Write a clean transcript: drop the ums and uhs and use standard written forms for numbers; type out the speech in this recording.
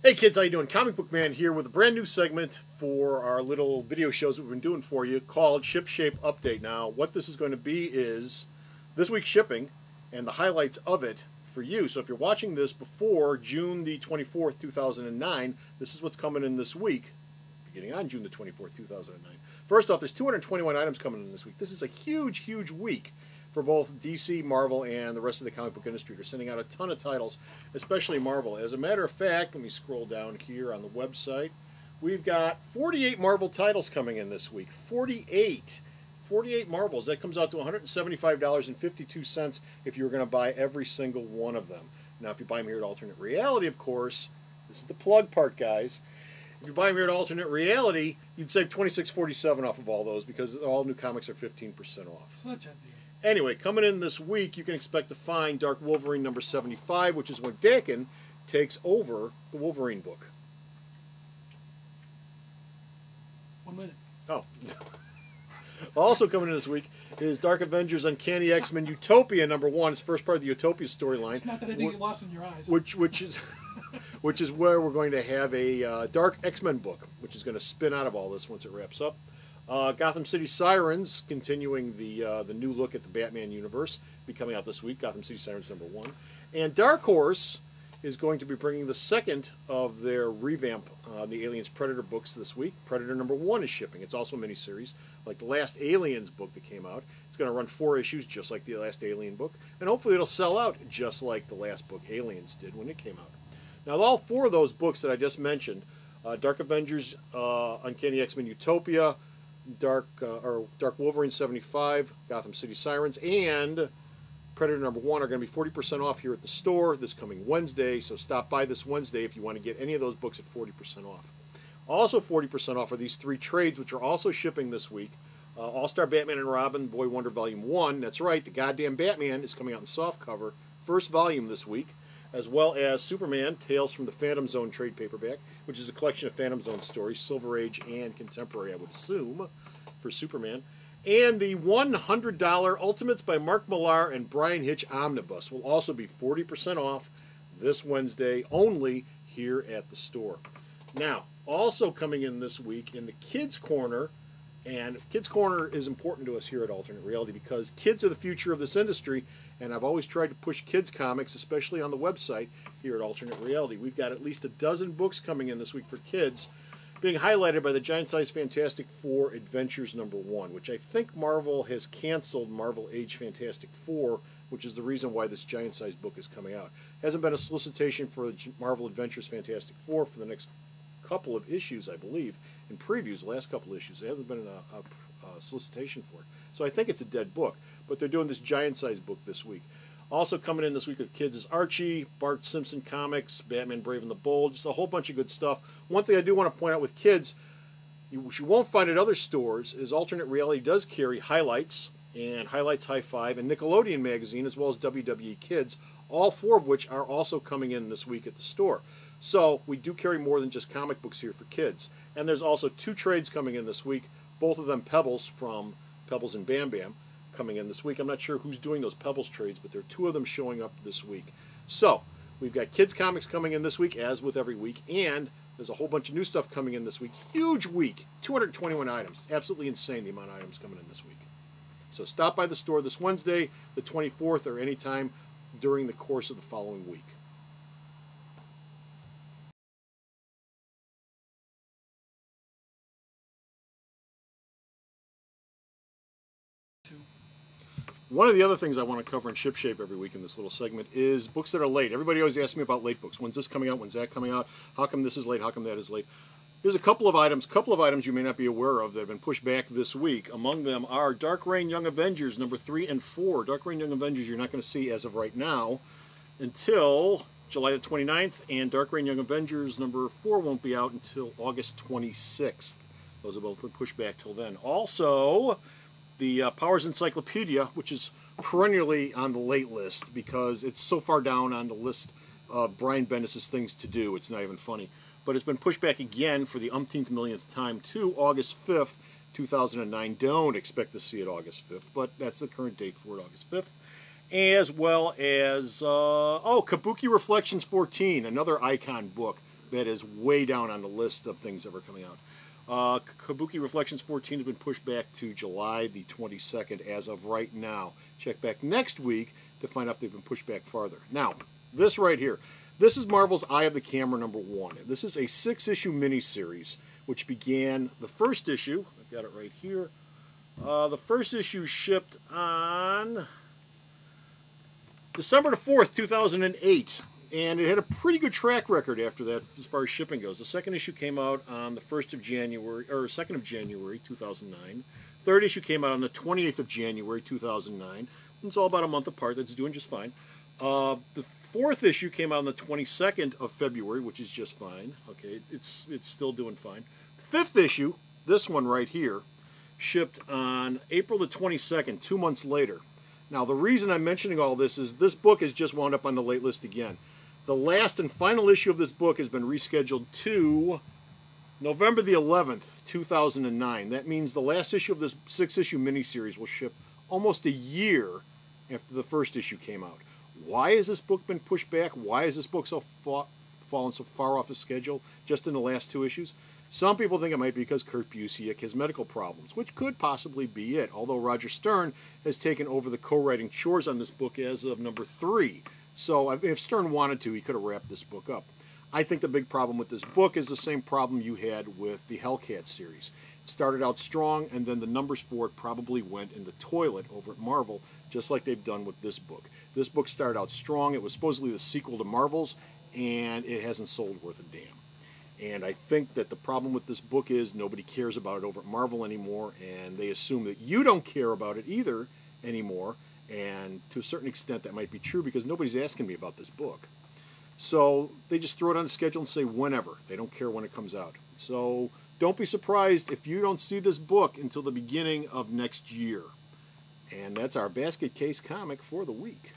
Hey kids, how you doing? Comic Book Man here with a brand new segment for our little video shows that we've been doing for you called Shipshape Update. Now, what this is going to be is this week's shipping and the highlights of it for you. So if you're watching this before June the 24th, 2009, this is what's coming in this week, beginning on June the 24th, 2009. First off, there's 221 items coming in this week. This is a huge, huge week for both DC, Marvel, and the rest of the comic book industry. They're sending out a ton of titles, especially Marvel. As a matter of fact, let me scroll down here on the website. We've got 48 Marvel titles coming in this week. 48 Marvels. That comes out to $175.52 if you were going to buy every single one of them. Now, if you buy them here at Alternate Reality, of course, this is the plug part, guys. If you buy them here at Alternate Reality, you'd save $26.47 off of all those because all new comics are 15% off. So that's it. Anyway, coming in this week, you can expect to find Dark Wolverine number 75, which is when Dakin takes over the Wolverine book. 1 minute. Oh. Also coming in this week is Dark Avengers Uncanny X-Men Utopia number 1. It's the first part of the Utopia storyline. It's not that I didn't get lost in your eyes. Which is where we're going to have a Dark X-Men book, which is going to spin out of all this once it wraps up. Gotham City Sirens, continuing the new look at the Batman universe, be coming out this week. Gotham City Sirens number 1. And Dark Horse is going to be bringing the second of their revamp, the Aliens Predator books this week. Predator number 1 is shipping. It's also a miniseries, like the last Aliens book that came out. It's going to run 4 issues, just like the last Alien book. And hopefully it'll sell out just like the last book Aliens did when it came out. Now, all 4 of those books that I just mentioned, Dark Avengers, Uncanny X-Men Utopia, Dark Wolverine 75, Gotham City Sirens, and Predator number 1 are going to be 40% off here at the store this coming Wednesday. So stop by this Wednesday if you want to get any of those books at 40% off. Also 40% off are these 3 trades, which are also shipping this week. All-Star Batman and Robin, Boy Wonder Volume 1. That's right, the goddamn Batman is coming out in softcover. First volume this week. As well as Superman, Tales from the Phantom Zone trade paperback, which is a collection of Phantom Zone stories, Silver Age and Contemporary, I would assume, for Superman. And the $100 Ultimates by Mark Millar and Brian Hitch Omnibus will also be 40% off this Wednesday, only here at the store. Now, also coming in this week in the Kids Corner, and Kids Corner is important to us here at Alternate Reality because kids are the future of this industry, and I've always tried to push kids comics, especially on the website here at Alternate Reality. We've got at least a dozen books coming in this week for kids, being highlighted by the Giant Size Fantastic Four Adventures number 1, which I think Marvel has canceled Marvel Age Fantastic Four, which is the reason why this Giant Size book is coming out. Hasn't been a solicitation for Marvel Adventures Fantastic Four for the next couple of issues, I believe, in previews, the last couple of issues. There hasn't been a solicitation for it. So I think it's a dead book. But they're doing this Giant Size book this week. Also coming in this week with kids is Archie, Bart Simpson comics, Batman Brave and the Bold, just a whole bunch of good stuff. One thing I do want to point out with kids, which you won't find at other stores, is Alternate Reality does carry Highlights and Highlights High Five and Nickelodeon Magazine, as well as WWE Kids, all 4 of which are also coming in this week at the store. So we do carry more than just comic books here for kids. And there's also 2 trades coming in this week, both of them Pebbles from Pebbles and Bam Bam coming in this week. I'm not sure who's doing those Pebbles trades, but there are 2 of them showing up this week. So we've got kids comics coming in this week, as with every week, and there's a whole bunch of new stuff coming in this week. Huge week, 221 items. Absolutely insane the amount of items coming in this week. So stop by the store this Wednesday, the 24th, or anytime during the course of the following week. One of the other things I want to cover in Shipshape every week in this little segment is books that are late. Everybody always asks me about late books. When's this coming out? When's that coming out? How come this is late? How come that is late? There's a couple of items you may not be aware of that have been pushed back this week. Among them are Dark Reign Young Avengers number 3 and 4. Dark Reign Young Avengers you're not going to see as of right now until July the 29th, and Dark Reign Young Avengers number 4 won't be out until August 26th. Those are both pushed back till then. Also, the Powers Encyclopedia, which is perennially on the late list because it's so far down on the list of Brian Bendis' things to do, it's not even funny. But it's been pushed back again for the umpteenth millionth time to August 5th, 2009. Don't expect to see it August 5th, but that's the current date for it, August 5th. As well as, Kabuki Reflections 14, another Icon book. That is way down on the list of things that were coming out. Kabuki Reflections 14 has been pushed back to July the 22nd as of right now. Check back next week to find out if they've been pushed back farther. Now, this right here. This is Marvel's Eye of the Camera #1. This is a 6-issue miniseries which began the first issue. I've got it right here. The first issue shipped on December the 4th, 2008. And it had a pretty good track record after that as far as shipping goes. The second issue came out on the 1st of January, or 2nd of January, 2009. Third issue came out on the 28th of January, 2009. It's all about a month apart. That's doing just fine. The fourth issue came out on the 22nd of February, which is just fine. Okay, it's still doing fine. The fifth issue, this one right here, shipped on April the 22nd, 2 months later. Now, the reason I'm mentioning all this is this book has just wound up on the late list again. The last and final issue of this book has been rescheduled to November the 11th, 2009. That means the last issue of this 6-issue miniseries will ship almost a year after the first issue came out. Why has this book been pushed back? Why has this book fallen so far off the schedule just in the last 2 issues? Some people think it might be because Kurt Busiek has medical problems, which could possibly be it, although Roger Stern has taken over the co-writing chores on this book as of number 3. So if Stern wanted to, he could have wrapped this book up. I think the big problem with this book is the same problem you had with the Hellcat series. It started out strong, and then the numbers for it probably went in the toilet over at Marvel, just like they've done with this book. This book started out strong. It was supposedly the sequel to Marvel's, and it hasn't sold worth a damn. And I think that the problem with this book is nobody cares about it over at Marvel anymore, and they assume that you don't care about it either anymore. And to a certain extent, that might be true because nobody's asking me about this book. So they just throw it on the schedule and say whenever. They don't care when it comes out. So don't be surprised if you don't see this book until the beginning of next year. And that's our basket case comic for the week.